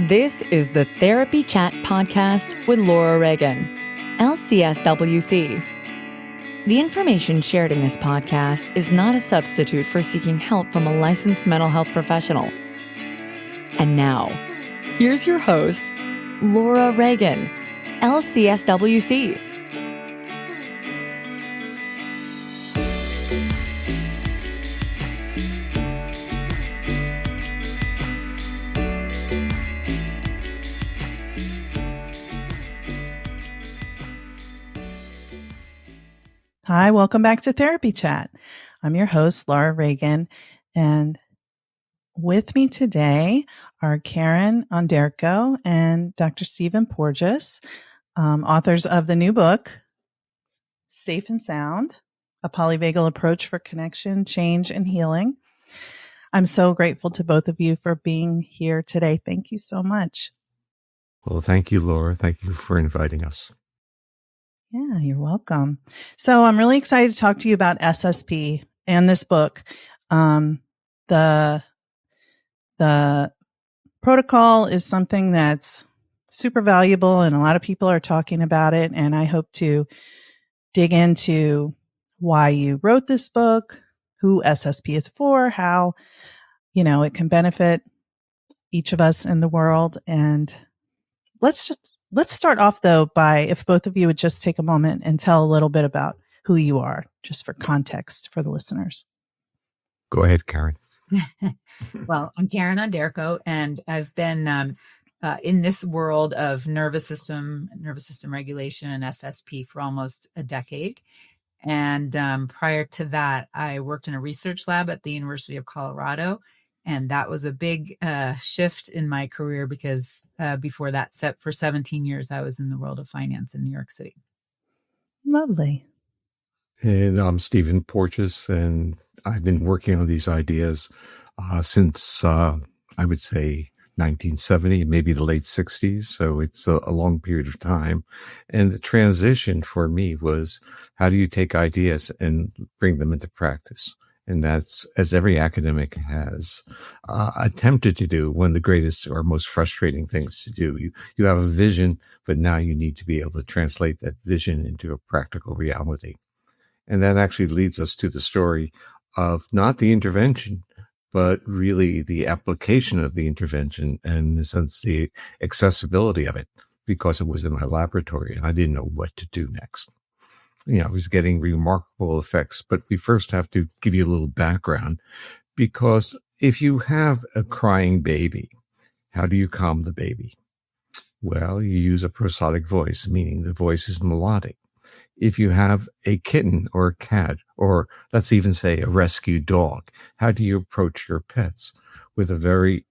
This is the Therapy Chat Podcast with Laura Reagan, lcsw-c. The information shared in this podcast is not a substitute for seeking help from a licensed mental health professional. And now, here's your host, Laura Reagan, lcsw-c. Hi, welcome back to Therapy Chat. I'm your host, Laura Reagan, and with me today are Karen Onderko and Dr. Stephen Porges, authors of the new book, Safe and Sound, A Polyvagal Approach for Connection, Change, and Healing. I'm so grateful to both of you for being here today. Thank you so much. Well, thank you, Laura. Thank you for inviting us. Yeah, you're welcome. So I'm really excited to talk to you about SSP and this book. The protocol is something that's super valuable and a lot of people are talking about it. And I hope to dig into why you wrote this book, who SSP is for, how, it can benefit each of us in the world. And let's start off, though, by if both of you would just take a moment and tell a little bit about who you are, just for context for the listeners. Go ahead, Karen. Well, I'm Karen Onderko, and I've been in this world of nervous system regulation and SSP for almost a decade. And prior to that, I worked in a research lab at the University of Colorado. And that was a big shift in my career because before that, for 17 years, I was in the world of finance in New York City. Lovely. And I'm Stephen Porges, and I've been working on these ideas since, I would say, 1970, maybe the late 60s. So it's a long period of time. And the transition for me was, how do you take ideas and bring them into practice? And that's, as every academic has attempted to do, one of the greatest or most frustrating things to do. You have a vision, but now you need to be able to translate that vision into a practical reality. And that actually leads us to the story of not the intervention, but really the application of the intervention and, in a sense, the accessibility of it, because it was in my laboratory and I didn't know what to do next. I was getting remarkable effects, but we first have to give you a little background, because if you have a crying baby, how do you calm the baby? Well, you use a prosodic voice, meaning the voice is melodic. If you have a kitten or a cat, or let's even say a rescue dog, how do you approach your pets? With a very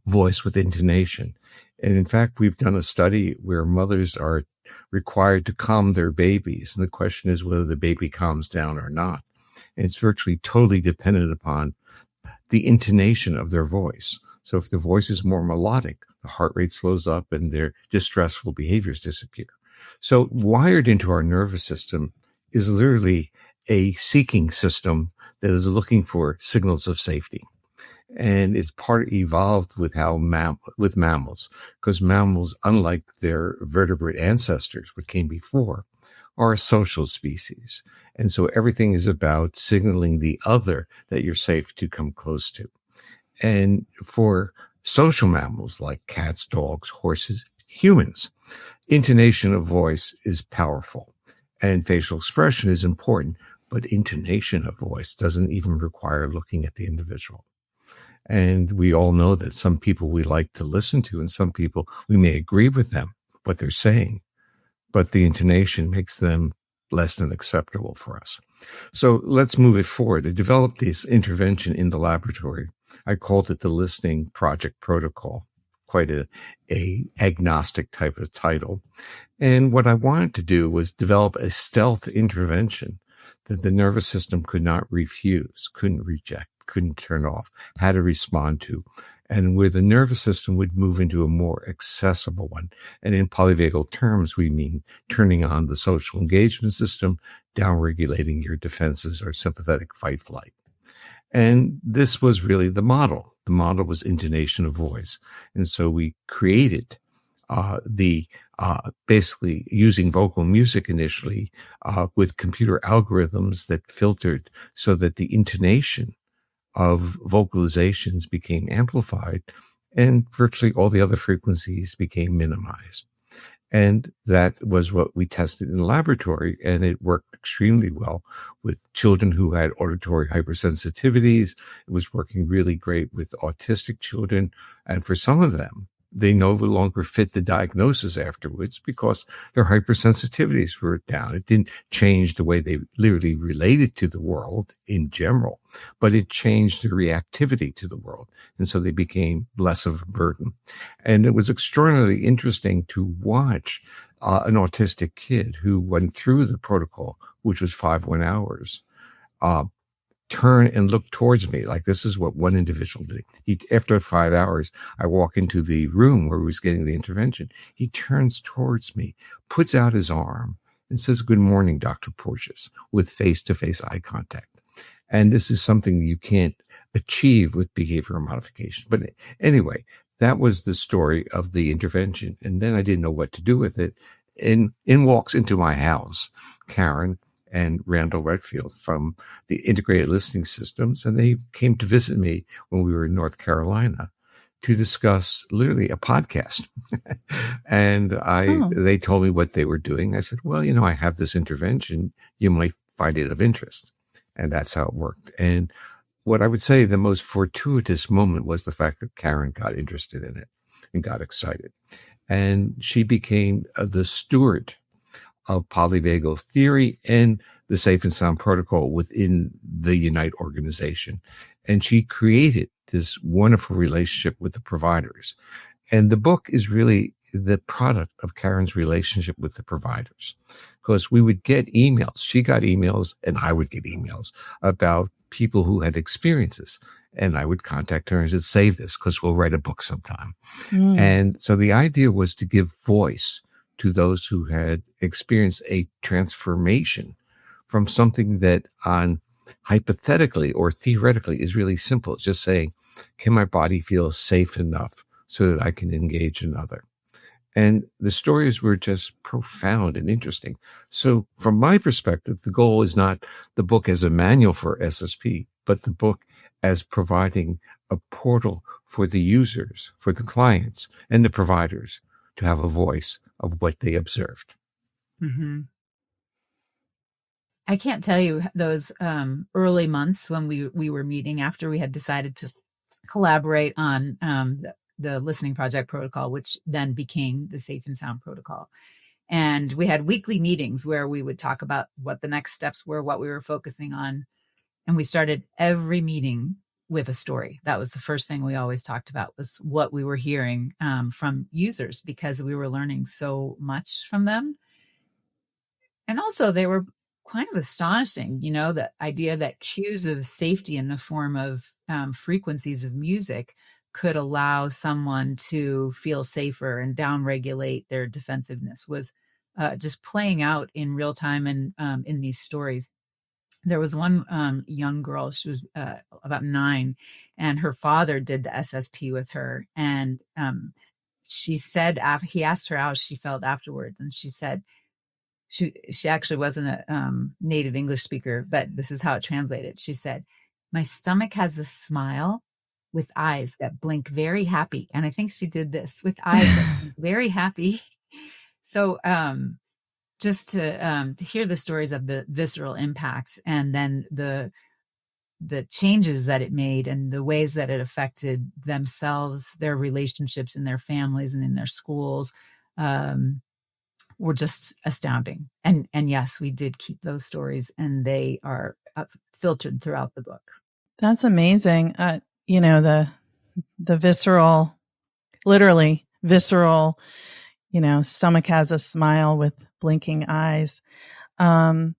voice with intonation. And in fact, we've done a study where mothers are required to calm their babies. And the question is whether the baby calms down or not. And it's virtually totally dependent upon the intonation of their voice. So if the voice is more melodic, the heart rate slows up and their distressful behaviors disappear. So wired into our nervous system is literally a seeking system that is looking for signals of safety. And it's evolved with with mammals, because mammals, unlike their vertebrate ancestors, what came before, are a social species. And so everything is about signaling the other that you're safe to come close to. And for social mammals like cats, dogs, horses, humans, intonation of voice is powerful and facial expression is important, but intonation of voice doesn't even require looking at the individual. And we all know that some people we like to listen to and some people we may agree with them, what they're saying, but the intonation makes them less than acceptable for us. So let's move it forward. I developed this intervention in the laboratory. I called it the Listening Project Protocol, quite a agnostic type of title. And what I wanted to do was develop a stealth intervention that the nervous system could not refuse, couldn't reject, couldn't turn off, had to respond to, and where the nervous system would move into a more accessible one. And in polyvagal terms, we mean turning on the social engagement system, downregulating your defenses or sympathetic fight-flight. And this was really the model. The model was intonation of voice. And so we created basically using vocal music initially with computer algorithms that filtered so that the intonation of vocalizations became amplified and virtually all the other frequencies became minimized. And that was what we tested in the laboratory, and it worked extremely well with children who had auditory hypersensitivities. It was working really great with autistic children. And for some of them, they no longer fit the diagnosis afterwards because their hypersensitivities were down. It didn't change the way they literally related to the world in general, but it changed their reactivity to the world. And so they became less of a burden. And it was extraordinarily interesting to watch an autistic kid who went through the protocol, which was 5 1 hours, turn and look towards me. Like, this is what one individual did. After 5 hours, I walk into the room where he was getting the intervention. He turns towards me, puts out his arm, and says, "Good morning, Dr. Porges," with face-to-face eye contact. And this is something you can't achieve with behavioral modification. But anyway, that was the story of the intervention. And then I didn't know what to do with it. And in walks into my house Karen and Randall Redfield from the Integrated Listening Systems. And they came to visit me when we were in North Carolina to discuss literally a podcast. And they told me what they were doing. I said, "Well, I have this intervention. You might find it of interest." And that's how it worked. And what I would say the most fortuitous moment was the fact that Karen got interested in it and got excited. And she became the steward of Polyvagal Theory and the Safe and Sound Protocol within the Unite organization. And she created this wonderful relationship with the providers. And the book is really the product of Karen's relationship with the providers, because we would get emails. She got emails and I would get emails about people who had experiences. And I would contact her and said, "Save this because we'll write a book sometime." And so the idea was to give voice to those who had experienced a transformation from something that hypothetically or theoretically is really simple. It's just saying, can my body feel safe enough so that I can engage another? And the stories were just profound and interesting. So from my perspective, the goal is not the book as a manual for SSP, but the book as providing a portal for the users, for the clients and the providers to have a voice of what they observed. Mm-hmm. I can't tell you those early months when we were meeting after we had decided to collaborate on the listening project protocol, which then became the Safe and Sound protocol. And we had weekly meetings where we would talk about what the next steps were, what we were focusing on. And we started every meeting with a story. That was the first thing we always talked about, was what we were hearing from users, because we were learning so much from them. And also they were kind of astonishing, the idea that cues of safety in the form of frequencies of music could allow someone to feel safer and downregulate their defensiveness was just playing out in real time and in these stories. There was one young girl, she was about 9, and her father did the SSP with her. And she said, he asked her how she felt afterwards. And she said, she actually wasn't a native English speaker, but this is how it translated. She said, "My stomach has a smile with eyes that blink very happy." And I think she did this, with eyes that blink very happy. So just to hear the stories of the visceral impact, and then the changes that it made and the ways that it affected themselves, their relationships in their families and in their schools, were just astounding. And yes, we did keep those stories, and they are filtered throughout the book. That's amazing. The visceral, literally visceral, stomach has a smile with blinking eyes. I'm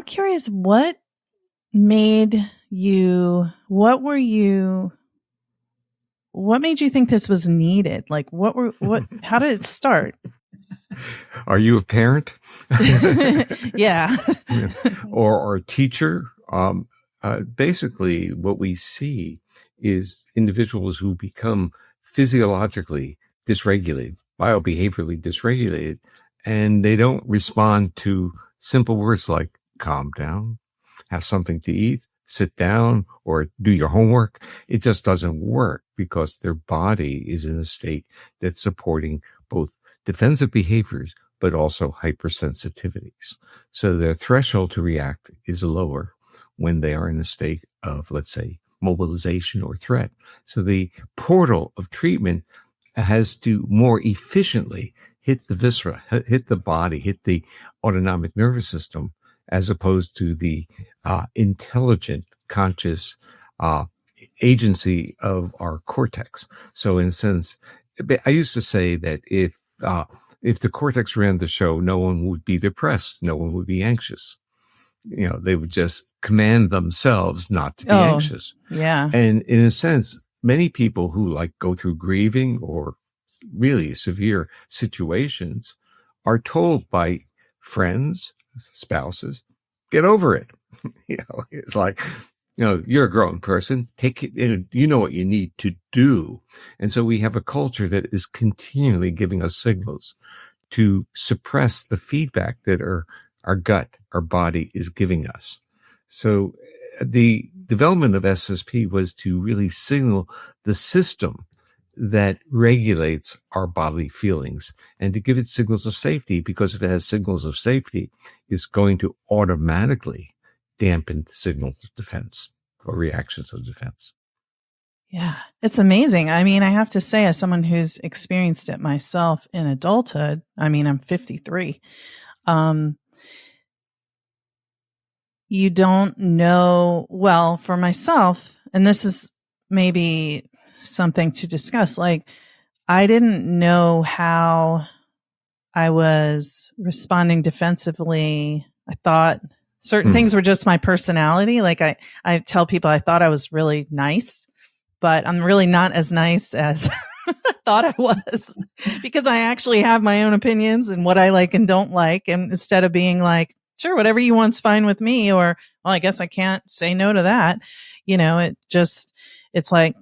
curious, what made you think this was needed? Like, how did it start? Are you a parent? Yeah. Or a teacher? basically what we see is individuals who become physiologically dysregulated, biobehaviorally dysregulated, and they don't respond to simple words like calm down, have something to eat, sit down, or do your homework. It just doesn't work because their body is in a state that's supporting both defensive behaviors, but also hypersensitivities. So their threshold to react is lower when they are in a state of, let's say, mobilization or threat. So the portal of treatment has to more efficiently hit the viscera, hit the body, hit the autonomic nervous system, as opposed to the intelligent, conscious agency of our cortex. So in a sense, I used to say that if the cortex ran the show, no one would be depressed, no one would be anxious. You know, they would just command themselves not to be anxious. Yeah. And in a sense, many people who like go through grieving or really severe situations are told by friends, spouses, get over it. You know, it's like, you know, you're a grown person, take it, you know what you need to do. And so we have a culture that is continually giving us signals to suppress the feedback that our gut, our body is giving us. So the development of SSP was to really signal the system that regulates our bodily feelings and to give it signals of safety, because if it has signals of safety, it's going to automatically dampen signals of defense or reactions of defense. Yeah, it's amazing. I mean, I have to say, as someone who's experienced it myself in adulthood, I mean, I'm 53. You don't know, well, for myself, and this is maybe something to discuss, like, I didn't know how I was responding defensively. I thought certain things were just my personality. Like I tell people I thought I was really nice, but I'm really not as nice as I thought I was, because I actually have my own opinions and what I like and don't like. And instead of being like, sure, whatever you want's fine with me, or, well, I guess I can't say no to that. You know, it's like,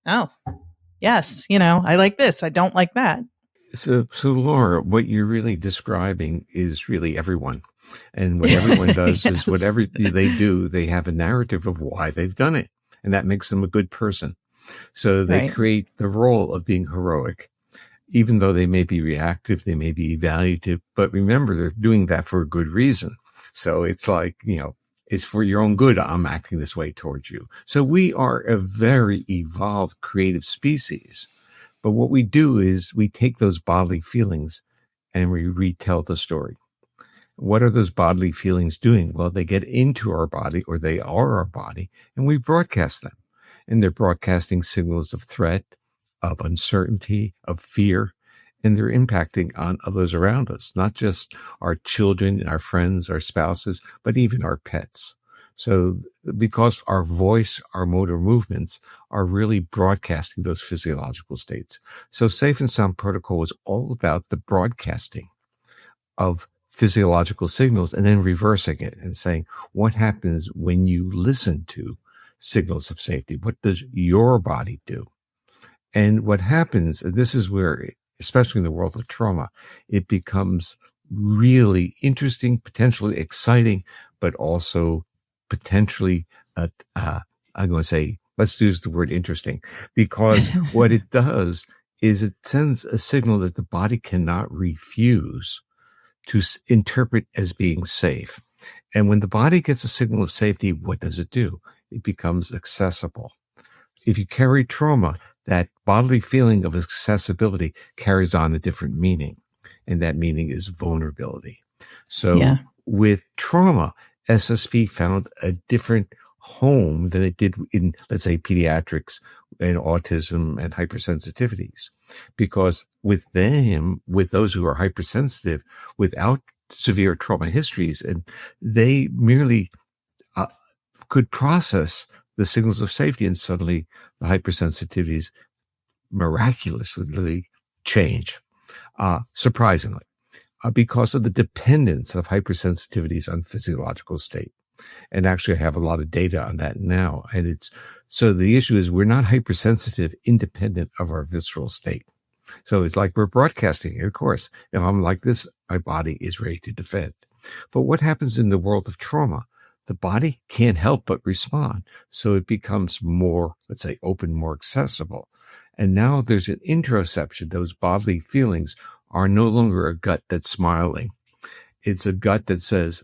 oh, yes, you know, I like this, I don't like that. So Laura, what you're really describing is really everyone. And what everyone does Yes. is whatever they do, they have a narrative of why they've done it. And that makes them a good person. So they Right. create the role of being heroic, even though they may be reactive, they may be evaluative. But remember, they're doing that for a good reason. So it's like, you know, it's for your own good I'm acting this way towards you. So we are a very evolved creative species. But what we do is we take those bodily feelings and we retell the story. What are those bodily feelings doing? Well, they get into our body, or they are our body, and we broadcast them. And they're broadcasting signals of threat, of uncertainty, of fear, and they're impacting on those around us, not just our children, our friends, our spouses, but even our pets. So because our voice, our motor movements are really broadcasting those physiological states. So Safe and Sound Protocol is all about the broadcasting of physiological signals and then reversing it and saying, what happens when you listen to signals of safety? What does your body do? And what happens, and this is where, especially in the world of trauma, it becomes really interesting, potentially exciting, but also potentially, I'm going to say, let's use the word interesting, because what it does is it sends a signal that the body cannot refuse to interpret as being safe. And when the body gets a signal of safety, what does it do? It becomes accessible. If you carry trauma, that bodily feeling of accessibility carries on a different meaning. And that meaning is vulnerability. So with trauma, SSP found a different home than it did in, let's say, pediatrics and autism and hypersensitivities. Because with them, with those who are hypersensitive without severe trauma histories, and they merely could process the signals of safety, and suddenly the hypersensitivities miraculously change, surprisingly, because of the dependence of hypersensitivities on physiological state. And actually I have a lot of data on that now. And so the issue is we're not hypersensitive independent of our visceral state. So it's like we're broadcasting. Of course, if I'm like this, my body is ready to defend. But what happens in the world of trauma? The body can't help but respond. So it becomes more, let's say, open, more accessible. And now there's an interoception. Those bodily feelings are no longer a gut that's smiling. It's a gut that says,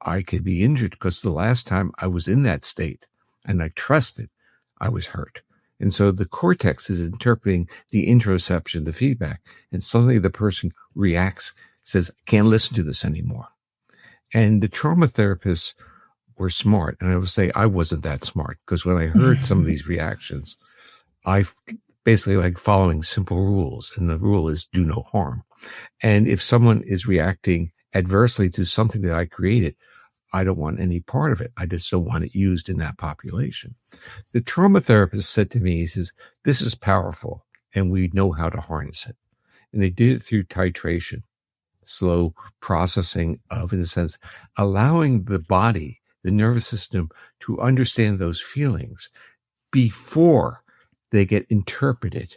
I could be injured because the last time I was in that state and I trusted, I was hurt. And so the cortex is interpreting the interoception, the feedback, and suddenly the person reacts, says, can't listen to this anymore. And the trauma therapists were smart. And I would say I wasn't that smart, because when I heard some of these reactions, I basically like following simple rules. And the rule is do no harm. And if someone is reacting adversely to something that I created, I don't want any part of it. I just don't want it used in that population. The trauma therapist said to me, he says, this is powerful and we know how to harness it. And they did it through titration, slow processing of, in a sense, allowing the body, the nervous system, to understand those feelings before they get interpreted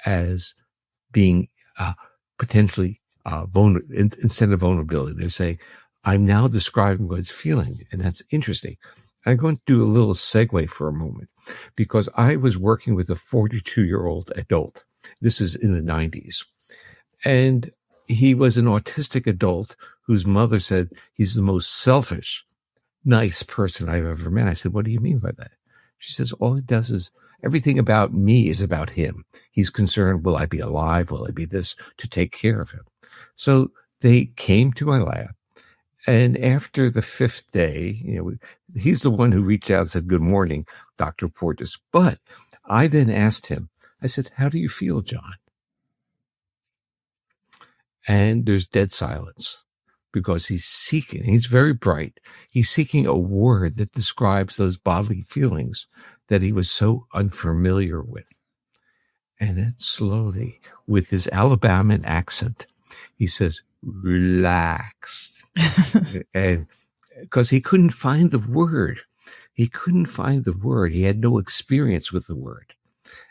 as being potentially instead of vulnerability. They're saying, I'm now describing what it's feeling, and that's interesting. I'm going to do a little segue for a moment, because I was working with a 42-year-old adult. This is in the 90s. And he was an autistic adult whose mother said he's the most selfish, nice person I've ever met. I said, what do you mean by that? She says, all he does is everything about me is about him. He's concerned, will I be alive? Will I be this, to take care of him? So they came to my lab. And after the 5th day, he's the one who reached out and said, good morning, Dr. Porges. But I then asked him, I said, how do you feel, John? And there's dead silence, because he's very bright. He's seeking a word that describes those bodily feelings that he was so unfamiliar with. And then slowly, with his Alabama accent, he says, relax. And because he couldn't find the word. He had no experience with the word.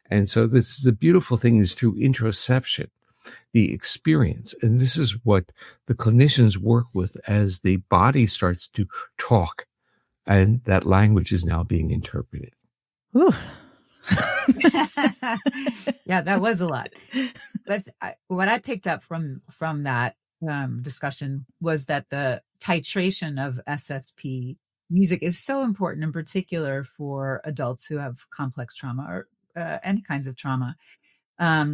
And so this is the beautiful thing, is through interoception, the experience. And this is what the clinicians work with as the body starts to talk. And that language is now being interpreted. Ooh. Yeah, that was a lot. But what I picked up from that discussion was that the titration of SSP music is so important, in particular for adults who have complex trauma or any kinds of trauma,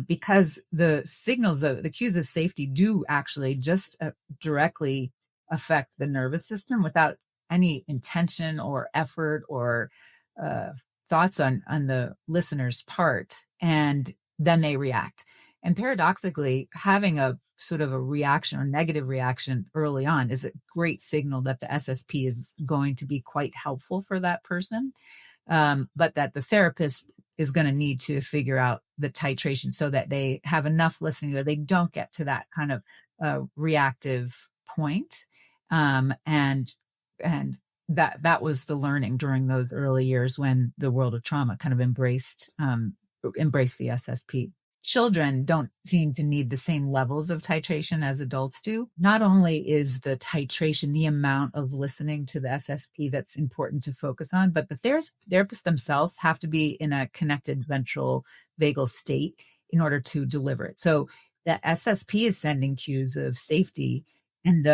because the signals, the cues of safety do actually just directly affect the nervous system without any intention or effort or thoughts on the listener's part, and then they react. And paradoxically, having a sort of a reaction or negative reaction early on is a great signal that the SSP is going to be quite helpful for that person, but that the therapist is going to need to figure out the titration so that they have enough listening that they don't get to that kind of reactive point. And that was the learning during those early years when the world of trauma kind of embraced the SSP. Children don't seem to need the same levels of titration as adults do. Not only is the titration the amount of listening to the SSP that's important to focus on, but the therapists themselves have to be in a connected ventral vagal state in order to deliver it. So the SSP is sending cues of safety, and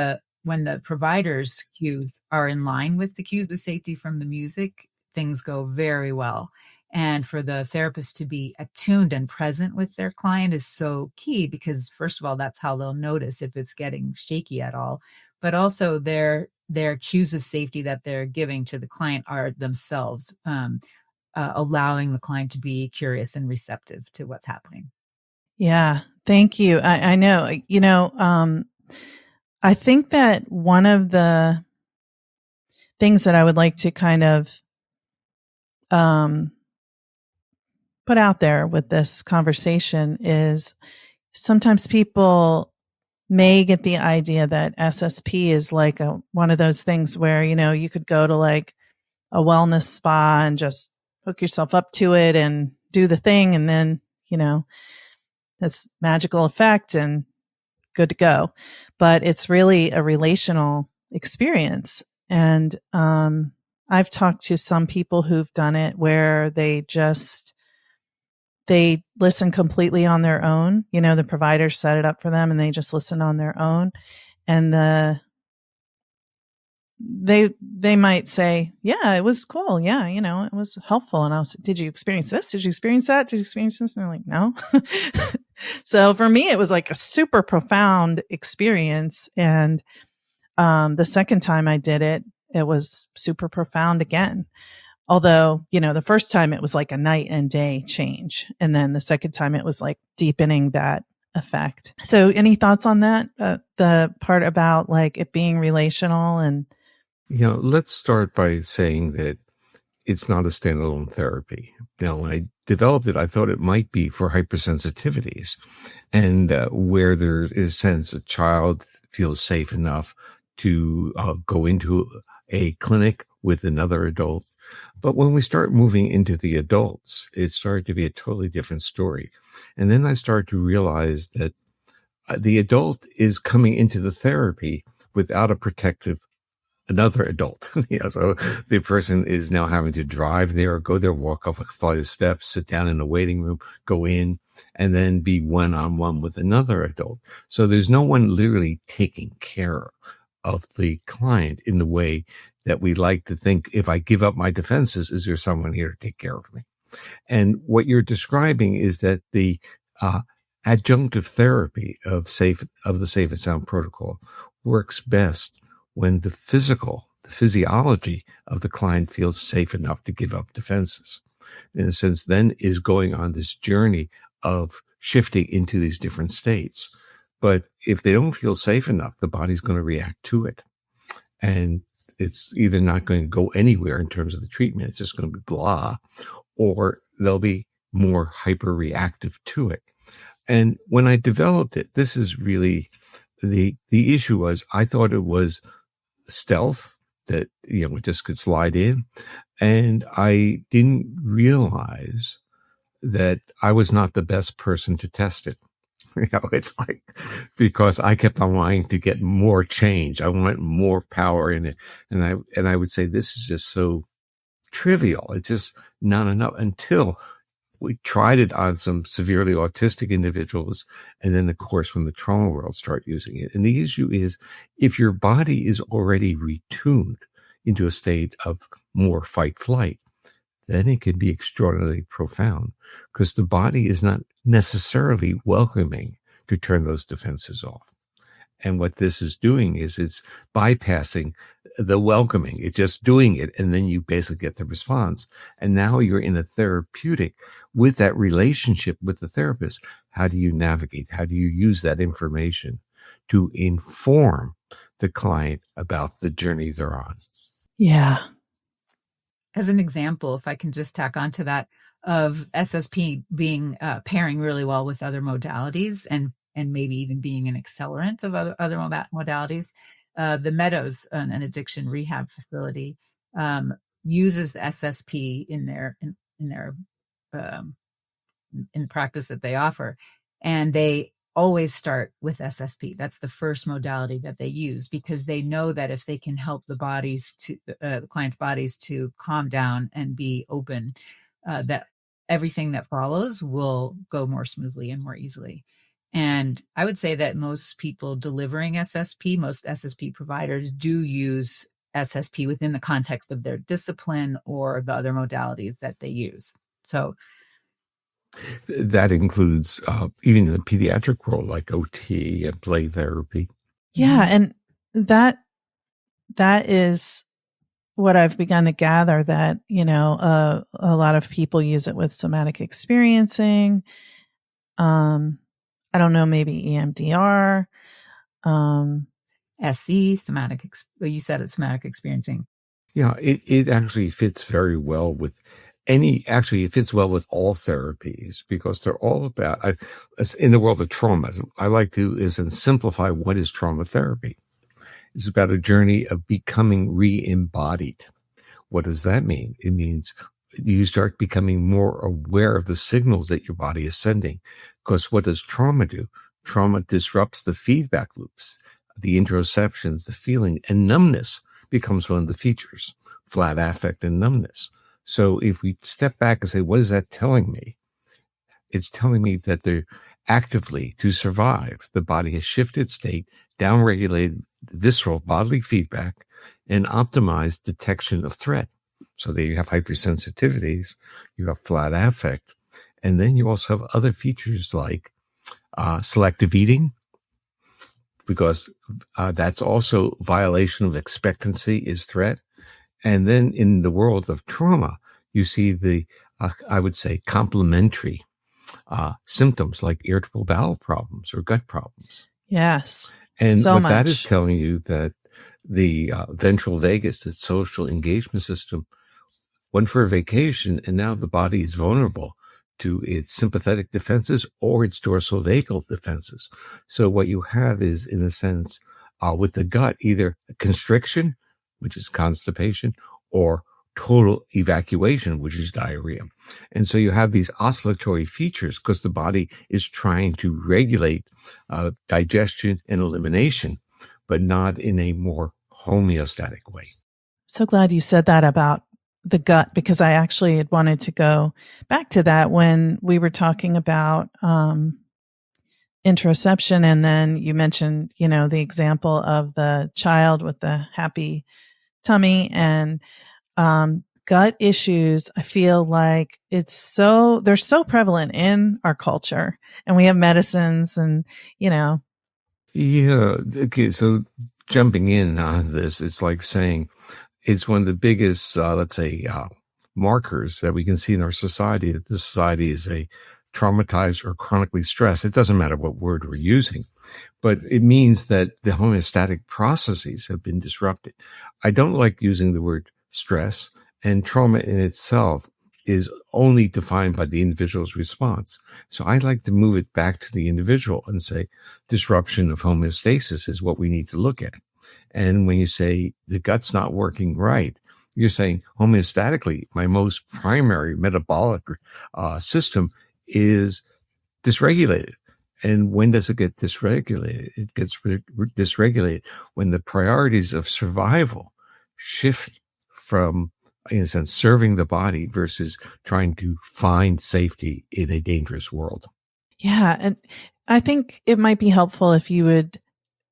when the provider's cues are in line with the cues of safety from the music, things go very well. And for the therapist to be attuned and present with their client is so key, because first of all, that's how they'll notice if it's getting shaky at all. But also their cues of safety that they're giving to the client are themselves allowing the client to be curious and receptive to what's happening. Yeah, thank you. I know, I think that one of the things that I would like to kind of put out there with this conversation is sometimes people may get the idea that SSP is like one of those things where, you could go to like a wellness spa and just hook yourself up to it and do the thing. And then, this magical effect and good to go. But it's really a relational experience. And, I've talked to some people who've done it where they listen completely on their own. The provider set it up for them and they just listen on their own. And they might say, yeah, it was cool. Yeah. It was helpful. And I'll say, did you experience this? Did you experience that? Did you experience this? And they're like, no. So for me, it was like a super profound experience. And, the second time I did it, it was super profound again. Although, the first time it was like a night and day change. And then the second time it was like deepening that effect. So any thoughts on that? The part about like it being relational and. Let's start by saying that it's not a standalone therapy. Now, when I developed it, I thought it might be for hypersensitivities and where there is a sense a child feels safe enough to go into a clinic with another adult. But when we start moving into the adults, it started to be a totally different story. And then I started to realize that the adult is coming into the therapy without a protective another adult. So the person is now having to drive there, or go there, walk off a flight of steps, sit down in the waiting room, go in, and then be one-on-one with another adult. So there's no one literally taking care of the client in the way that we like to think, if I give up my defenses, is there someone here to take care of me? And what you're describing is that the adjunctive therapy of the Safe and Sound protocol works best when the physiology of the client feels safe enough to give up defenses. In a sense, then is going on this journey of shifting into these different states. But if they don't feel safe enough, the body's going to react to it. And it's either not going to go anywhere in terms of the treatment, it's just going to be blah, or they'll be more hyper-reactive to it. And when I developed it, this is really the issue was, I thought it was stealth that, it just could slide in. And I didn't realize that I was not the best person to test it. It's like, because I kept on wanting to get more change. I want more power in it. And I would say, this is just so trivial. It's just not enough, until we tried it on some severely autistic individuals. And then, of course, when the trauma world start using it. And the issue is, if your body is already retuned into a state of more fight flight, then it can be extraordinarily profound, because the body is not necessarily welcoming to turn those defenses off. And what this is doing is it's bypassing the welcoming. It's just doing it. And then you basically get the response. And now you're in a therapeutic with that relationship with the therapist. How do you navigate? How do you use that information to inform the client about the journey they're on? Yeah. As an example, if I can just tack on to that, of SSP being pairing really well with other modalities and maybe even being an accelerant of other modalities. The Meadows, an addiction rehab facility, uses the SSP in the practice that they offer, and they always start with SSP. That's the first modality that they use, because they know that if they can help the client's bodies to calm down and be open, that everything that follows will go more smoothly and more easily. And I would say that most people delivering SSP, most SSP providers, do use SSP within the context of their discipline or the other modalities that they use. So that includes even in the pediatric world, like OT and play therapy. Yeah. And that is what I've begun to gather, that, a lot of people use it with somatic experiencing. I don't know, maybe EMDR, SE, you said it's somatic experiencing. Yeah, it actually fits very well with actually, it fits well with all therapies because they're all about, in the world of trauma, I like to simplify what is trauma therapy. It's about a journey of becoming re-embodied. What does that mean? It means you start becoming more aware of the signals that your body is sending. Because what does trauma do? Trauma disrupts the feedback loops, the interoceptions, the feeling, and numbness becomes one of the features, flat affect and numbness. So if we step back and say, what is that telling me? It's telling me that they're actively, to survive, the body has shifted state, downregulated visceral bodily feedback, and optimized detection of threat. So there you have hypersensitivities, you have flat affect, and then you also have other features like selective eating, because that's also violation of expectancy is threat. And then in the world of trauma, you see the, I would say, complementary symptoms like irritable bowel problems or gut problems. Yes. And so what much. that is telling you that the ventral vagus, the social engagement system, went for a vacation, and now the body is vulnerable to its sympathetic defenses or its dorsal vagal defenses. So what you have is, in a sense, with the gut, either constriction, which is constipation, or total evacuation, which is diarrhea. And so you have these oscillatory features because the body is trying to regulate digestion and elimination, but not in a more homeostatic way. So glad you said that about the gut, because I actually had wanted to go back to that when we were talking about interoception. And then you mentioned, the example of the child with the happy tummy and gut issues. I feel like they're so prevalent in our culture, and we have medicines and, Yeah. Okay. So jumping in on this, it's like saying it's one of the biggest, let's say, markers that we can see in our society, that this society is a traumatized or chronically stressed. It doesn't matter what word we're using, but it means that the homeostatic processes have been disrupted. I don't like using the word stress, and trauma in itself is only defined by the individual's response. So I like to move it back to the individual and say disruption of homeostasis is what we need to look at. And when you say the gut's not working right, you're saying homeostatically, my most primary metabolic system is dysregulated. And when does it get dysregulated? It gets dysregulated when the priorities of survival shift from, in a sense, serving the body versus trying to find safety in a dangerous world. Yeah. And I think it might be helpful if you would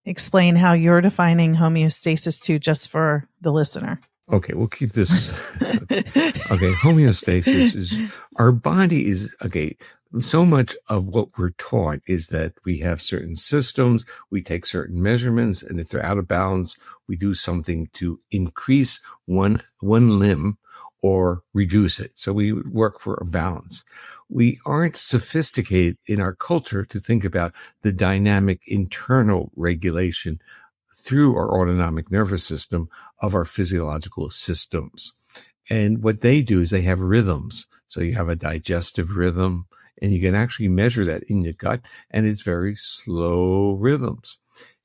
explain how you're defining homeostasis too, just for the listener. Okay, we'll keep this. Okay, homeostasis is, our body is, so much of what we're taught is that we have certain systems, we take certain measurements, and if they're out of balance, we do something to increase one limb or reduce it. So we work for a balance. We aren't sophisticated in our culture to think about the dynamic internal regulation through our autonomic nervous system of our physiological systems. And what they do is they have rhythms. So you have a digestive rhythm, and you can actually measure that in your gut, and it's very slow rhythms.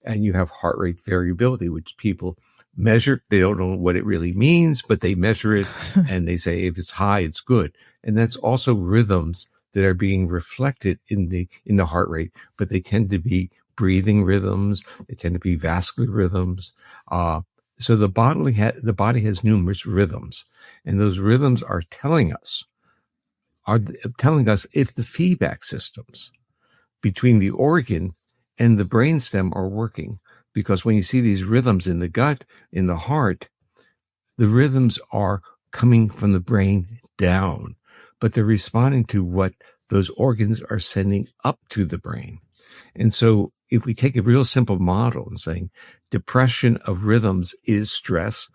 And you have heart rate variability, which people measure. They don't know what it really means, but they measure it and they say if it's high, it's good. And that's also rhythms that are being reflected in the heart rate, but they tend to be breathing rhythms. They tend to be vascular rhythms. So the body has numerous rhythms, and those rhythms are telling us if the feedback systems between the organ and the brainstem are working. Because when you see these rhythms in the gut, in the heart, the rhythms are coming from the brain down, but they're responding to what those organs are sending up to the brain. And so if we take a real simple model and saying depression of rhythms is stress,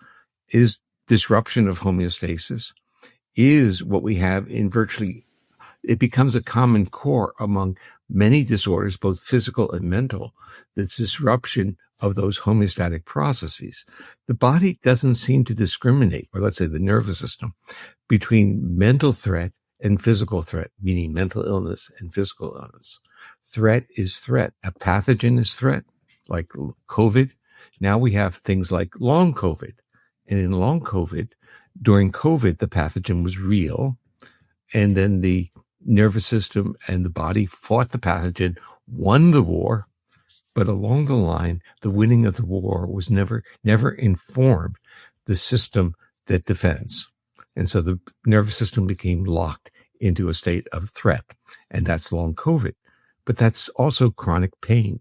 is disruption of homeostasis, is what we have in virtually it becomes a common core among many disorders, both physical and mental, the disruption of those homeostatic processes. The body doesn't seem to discriminate, or let's say the nervous system, between mental threat and physical threat, meaning mental illness and physical illness. Threat is threat. A pathogen is threat, like COVID. Now we have things like long COVID. And in long COVID, during COVID, the pathogen was real. And then the nervous system and the body fought the pathogen, won the war. But along the line, the winning of the war was never informed the system that defends. And so the nervous system became locked into a state of threat. And that's long COVID. But that's also chronic pain.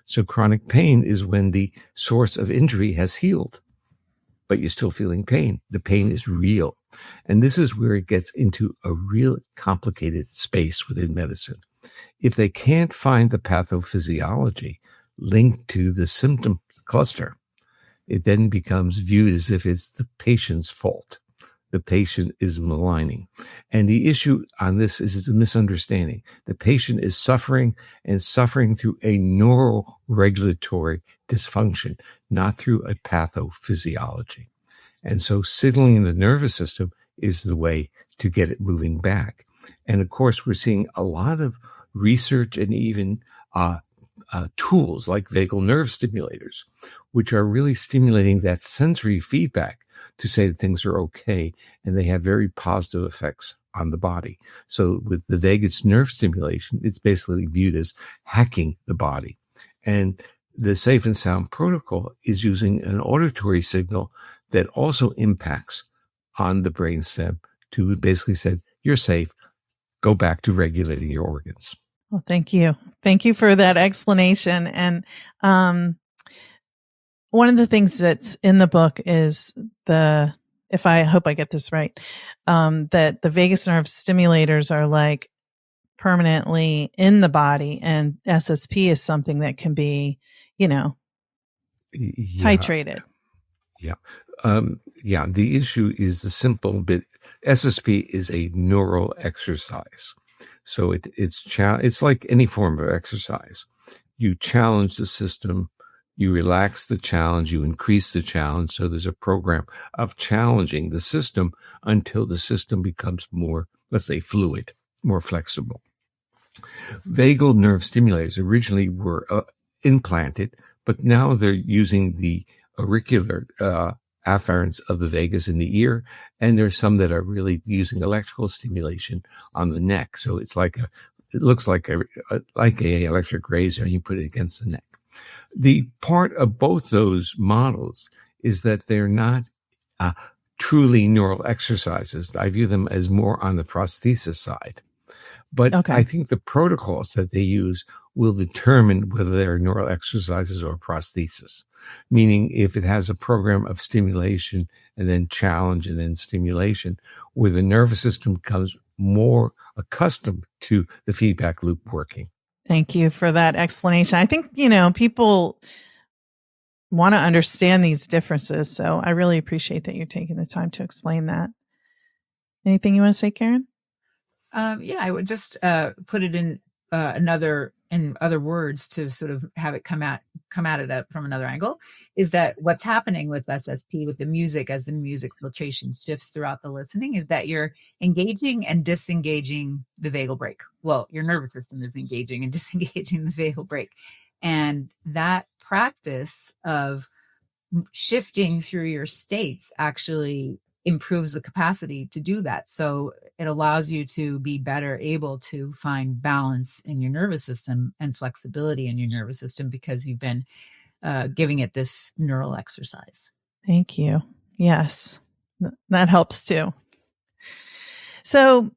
So chronic pain is when the source of injury has healed, but you're still feeling pain. The pain is real. And this is where it gets into a real complicated space within medicine. If they can't find the pathophysiology linked to the symptom cluster, it then becomes viewed as if it's the patient's fault. The patient is maligning. And the issue on this is a misunderstanding. The patient is suffering and suffering through a neuroregulatory dysfunction, not through a pathophysiology. And so signaling the nervous system is the way to get it moving back. And of course, we're seeing a lot of research and even tools like vagal nerve stimulators, which are really stimulating that sensory feedback to say that things are okay, and they have very positive effects on the body. So with the vagus nerve stimulation, it's basically viewed as hacking the body. And the Safe and Sound protocol is using an auditory signal that also impacts on the brainstem to basically say, you're safe, go back to regulating your organs. Well, thank you. Thank you for that explanation. And one of the things that's in the book is if I hope I get this right, that the vagus nerve stimulators are like permanently in the body, and SSP is something that can be, titrated. Yeah. The issue is the simple bit. SSP is a neural exercise. So it's like any form of exercise. You challenge the system, you relax the challenge, you increase the challenge. So there's a program of challenging the system until the system becomes more, let's say, fluid, more flexible. Vagal nerve stimulators originally were implanted, but now they're using the auricular afferents of the vagus in the ear, and there's some that are really using electrical stimulation on the neck. So it looks like a electric razor, and you put it against the neck. The part of both those models is that they're not truly neural exercises. I view them as more on the prosthesis side. But okay. I think the protocols that they use will determine whether they're neural exercises or prosthesis. Meaning if it has a program of stimulation and then challenge and then stimulation, where the nervous system becomes more accustomed to the feedback loop working. Thank you for that explanation. I think, people want to understand these differences. So I really appreciate that you're taking the time to explain that. Anything you want to say, Karen? I would just put it in other words to sort of have it come at it from another angle, is that what's happening with SSP, with the music, as the music filtration shifts throughout the listening, is that you're engaging and disengaging the vagal brake. Well, your nervous system is engaging and disengaging the vagal brake. And that practice of shifting through your states actually improves the capacity to do that. So it allows you to be better able to find balance in your nervous system and flexibility in your nervous system because you've been giving it this neural exercise. Thank you. Yes, that helps too. So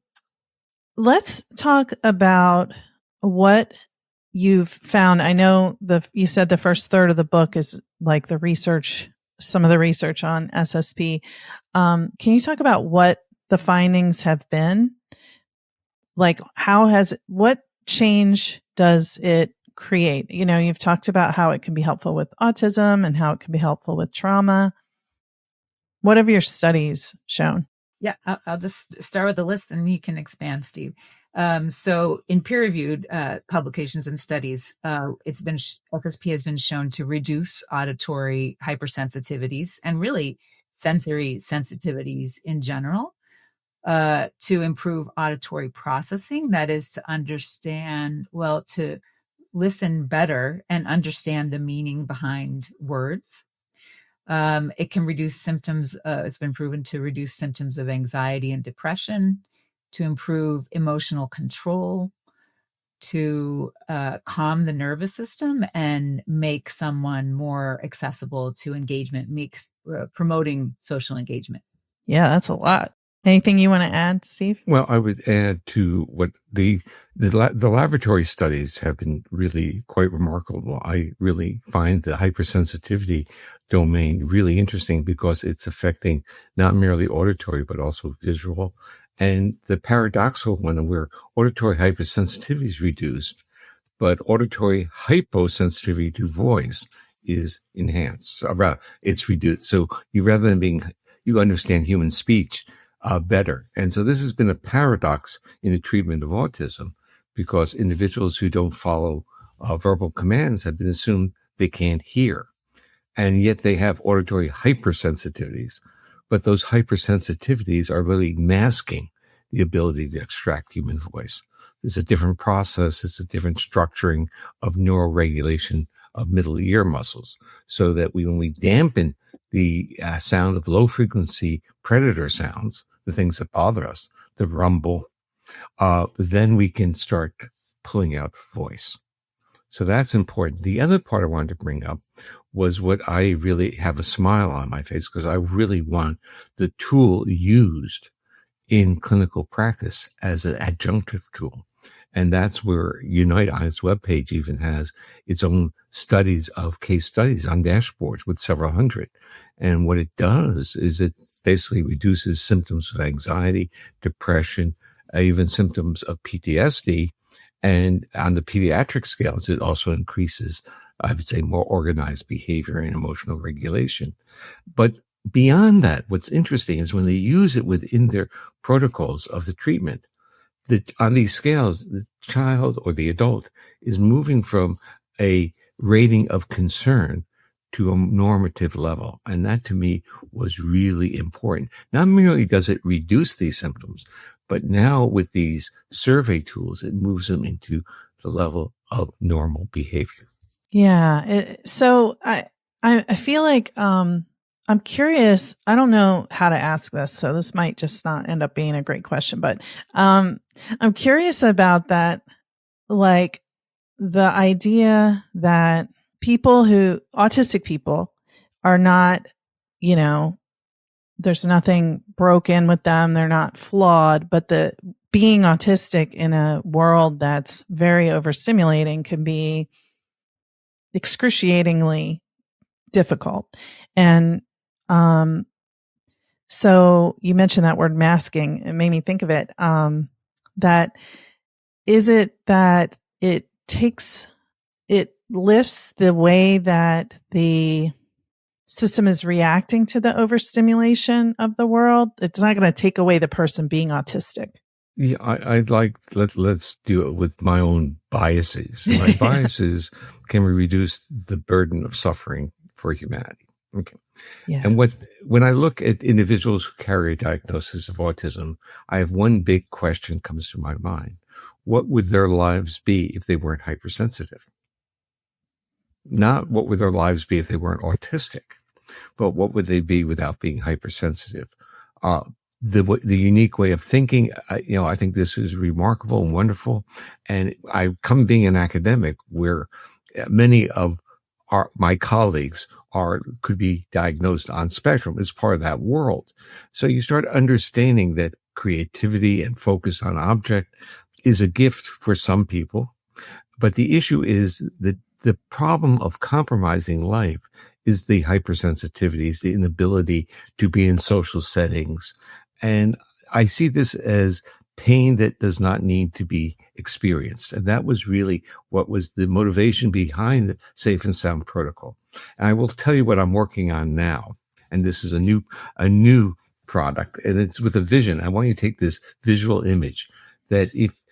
let's talk about what you've found. I know you said the first third of the book is like the research, some of the research on SSP. Can you talk about what the findings have been? Like what change does it create? You've talked about how it can be helpful with autism and how it can be helpful with trauma. What have your studies shown? Yeah, I'll just start with the list and you can expand, Steve. So in peer-reviewed publications and studies, FSP has been shown to reduce auditory hypersensitivities and really sensory sensitivities in general, to improve auditory processing. That is to understand, to listen better and understand the meaning behind words. It can reduce symptoms. It's been proven to reduce symptoms of anxiety and depression, to improve emotional control, to calm the nervous system and make someone more accessible to engagement, promoting social engagement. Yeah, that's a lot. Anything you want to add, Steve? Well, I would add to what the laboratory studies have been really quite remarkable. I really find the hypersensitivity domain really interesting because it's affecting not merely auditory, but also visual. And the paradoxical one where auditory hypersensitivity is reduced, but auditory hyposensitivity to voice is enhanced. It's reduced. So you understand human speech better. And so this has been a paradox in the treatment of autism because individuals who don't follow verbal commands have been assumed they can't hear. And yet they have auditory hypersensitivities. But those hypersensitivities are really masking the ability to extract human voice. It's a different process. It's a different structuring of neural regulation of middle ear muscles so that when we dampen the sound of low frequency predator sounds, the things that bother us, the rumble, then we can start pulling out voice. So that's important. The other part I wanted to bring up was what I really have a smile on my face because I really want the tool used in clinical practice as an adjunctive tool. And that's where Unite on its webpage even has its own studies of case studies on dashboards with several hundred. And what it does is it basically reduces symptoms of anxiety, depression, even symptoms of PTSD. And on the pediatric scales, it also increases, I would say, more organized behavior and emotional regulation. But beyond that, what's interesting is when they use it within their protocols of the treatment, on these scales, the child or the adult is moving from a rating of concern to a normative level. And that to me was really important. Not merely does it reduce these symptoms, but now with these survey tools, it moves them into the level of normal behavior. Yeah. So I feel like, I'm curious. I don't know how to ask this, so this might just not end up being a great question, but I'm curious about that, like the idea that autistic people are not, there's nothing broken with them. They're not flawed, but being autistic in a world that's very overstimulating can be excruciatingly difficult. And so you mentioned that word masking. It made me think of it. That is it that it lifts the way that the system is reacting to the overstimulation of the world. It's not going to take away the person being autistic. Yeah, I'd like, let's do it with my own biases. My biases can reduce the burden of suffering for humanity. Okay. Yeah. And when I look at individuals who carry a diagnosis of autism, I have one big question comes to my mind. What would their lives be if they weren't hypersensitive? Not what would their lives be if they weren't autistic, but what would they be without being hypersensitive? The unique way of thinking, I think this is remarkable and wonderful. And I come being an academic where many of my colleagues could be diagnosed on spectrum as part of that world. So you start understanding that creativity and focus on object is a gift for some people. But the issue is that the problem of compromising life is the hypersensitivities, the inability to be in social settings. And I see this as pain that does not need to be experienced. And that was really what was the motivation behind the Safe and Sound protocol. And I will tell you what I'm working on now. And this is a new product, and it's with a vision. I want you to take this visual image that if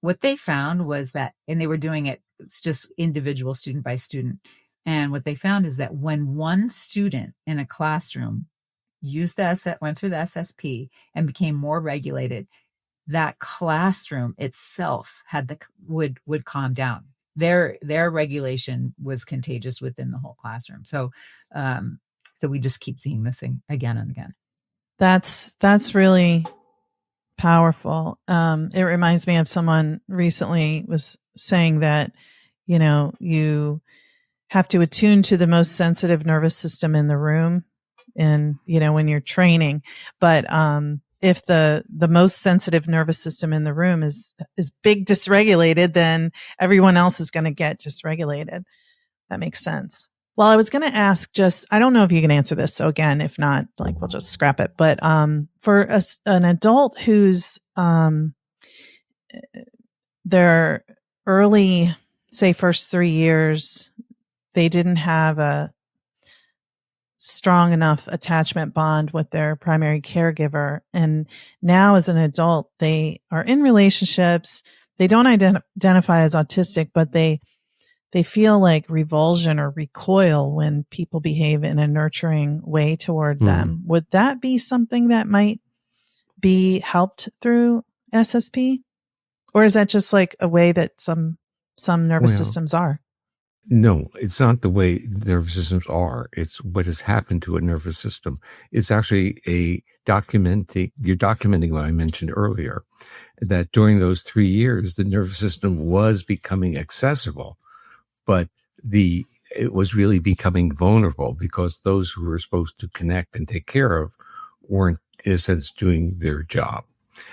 what they found was that, and they were doing it, it's just individual student by student. And what they found is that when one student in a classroom went through the SSP and became more regulated, that classroom itself would calm down. Their regulation was contagious within the whole classroom. So we just keep seeing this again and again. That's really powerful. It reminds me of someone recently was saying that, you have to attune to the most sensitive nervous system in the room and, when you're training. But, if the most sensitive nervous system in the room is big dysregulated, then everyone else is going to get dysregulated. That makes sense. Well, I was going to ask I don't know if you can answer this. So again, if not, we'll just scrap it. But, for an adult who's, their early, say first 3 years, they didn't have a strong enough attachment bond with their primary caregiver. And now as an adult, they are in relationships. They don't identify as autistic, but they feel like revulsion or recoil when people behave in a nurturing way toward them. Would that be something that might be helped through SSP? Or is that just like a way that some nervous systems are? No, it's not the way nervous systems are. It's what has happened to a nervous system. It's actually you're documenting what I mentioned earlier, that during those 3 years, the nervous system was becoming accessible, but it was really becoming vulnerable because those who were supposed to connect and take care of weren't, in a sense, doing their job.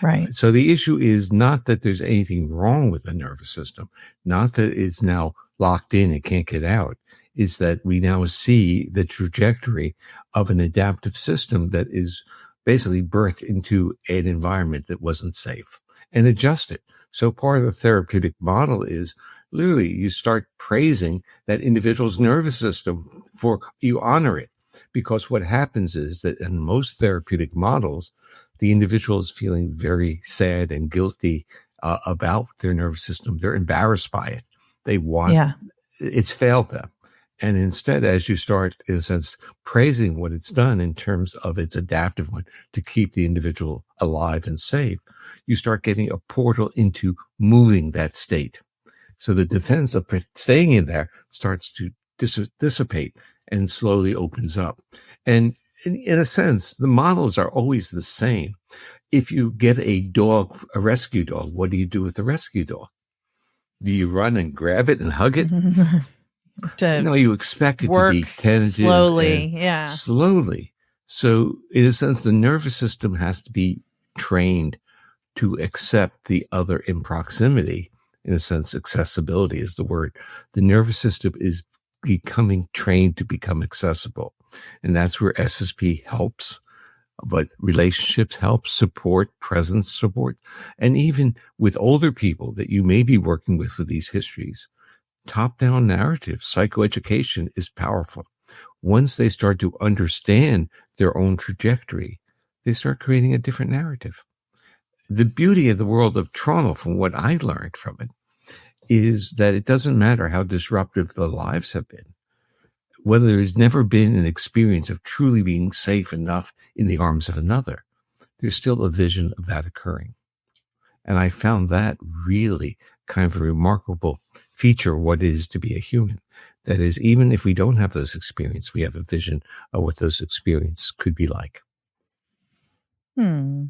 Right. So the issue is not that there's anything wrong with the nervous system, not that it's now locked in and can't get out, is that we now see the trajectory of an adaptive system that is basically birthed into an environment that wasn't safe and adjust it. So part of the therapeutic model is literally you start praising that individual's nervous system for you honor it. Because what happens is that in most therapeutic models, the individual is feeling very sad and guilty about their nervous system. They're embarrassed by it. They want, it's failed them. And instead, as you start, in a sense, praising what it's done in terms of its adaptive one to keep the individual alive and safe, you start getting a portal into moving that state. So the defense of staying in there starts to dissipate and slowly opens up. And in a sense, the models are always the same. If you get a rescue dog, what do you do with the rescue dog? Do you run and grab it and hug it? No, you expect it to be tentative. Slowly. So in a sense, the nervous system has to be trained to accept the other in proximity. In a sense, accessibility is the word. The nervous system is becoming trained to become accessible. And that's where SSP helps. But relationships help, support, presence support. And even with older people that you may be working with these histories, top-down narrative, psychoeducation is powerful. Once they start to understand their own trajectory, they start creating a different narrative. The beauty of the world of trauma, from what I learned from it, is that it doesn't matter how disruptive the lives have been. Whether there's never been an experience of truly being safe enough in the arms of another, there's still a vision of that occurring. And I found that really kind of a remarkable feature of what it is to be a human. That is, even if we don't have those experiences, we have a vision of what those experiences could be like. It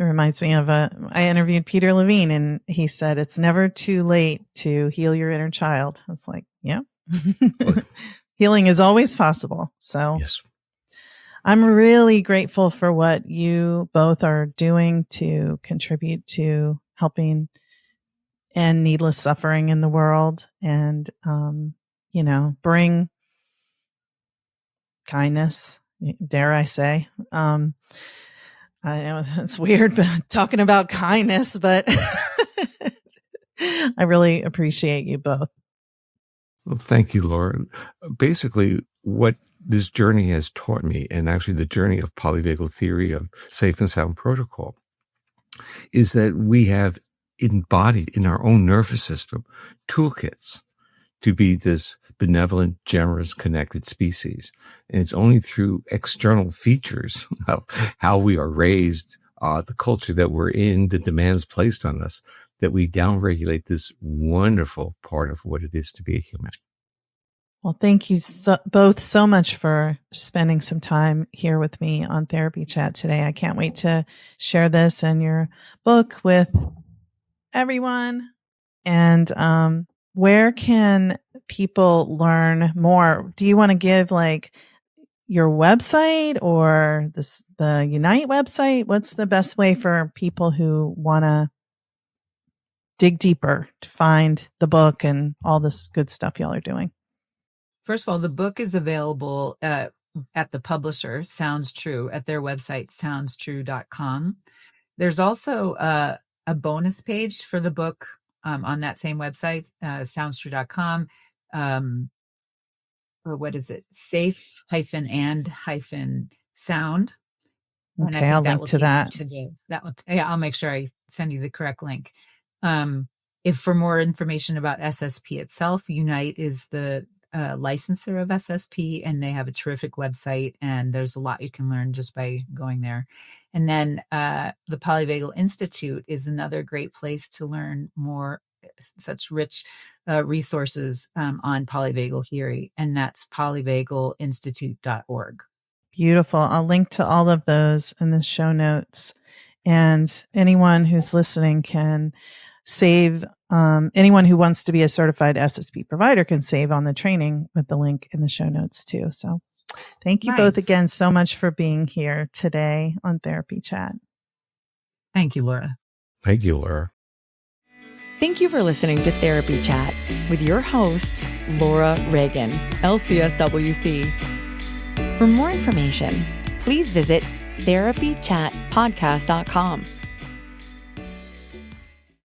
reminds me of I interviewed Peter Levine, and he said, it's never too late to heal your inner child. I was like, yeah. Healing is always possible. So yes. I'm really grateful for what you both are doing to contribute to helping end needless suffering in the world and, bring kindness, dare I say. I know it's weird talking about kindness, but I really appreciate you both. Well, thank you, Laura. Basically, what this journey has taught me, and actually the journey of polyvagal theory of safe and sound protocol, is that we have embodied in our own nervous system toolkits to be this benevolent, generous, connected species. And it's only through external features of how we are raised, the culture that we're in, the demands placed on us, that we downregulate this wonderful part of what it is to be a human. Well, thank you both so much for spending some time here with me on Therapy Chat today. I can't wait to share this and your book with everyone. And where can people learn more? Do you want to give like your website or the Unite website? What's the best way for people who want to dig deeper to find the book and all this good stuff y'all are doing? First of all, the book is available at the publisher, Sounds True, at their website, soundstrue.com. There's also a bonus page for the book on that same website, soundstrue.com. Or what is it? Safe-and-sound. And Okay, I'll link to that. I'll make sure I send you the correct link. If for more information about SSP itself, Unite is the licensor of SSP, and they have a terrific website, and there's a lot you can learn just by going there. And then the Polyvagal Institute is another great place to learn more, such rich resources on polyvagal theory, and that's polyvagalinstitute.org. Beautiful. I'll link to all of those in the show notes, and anyone who's listening can save. Anyone who wants to be a certified SSP provider can save on the training with the link in the show notes too. So thank you both again so much for being here today on Therapy Chat. Thank you, Laura. Thank you, Laura. Thank you for listening to Therapy Chat with your host, Laura Reagan, lcsw-c. For more information, please visit therapychatpodcast.com.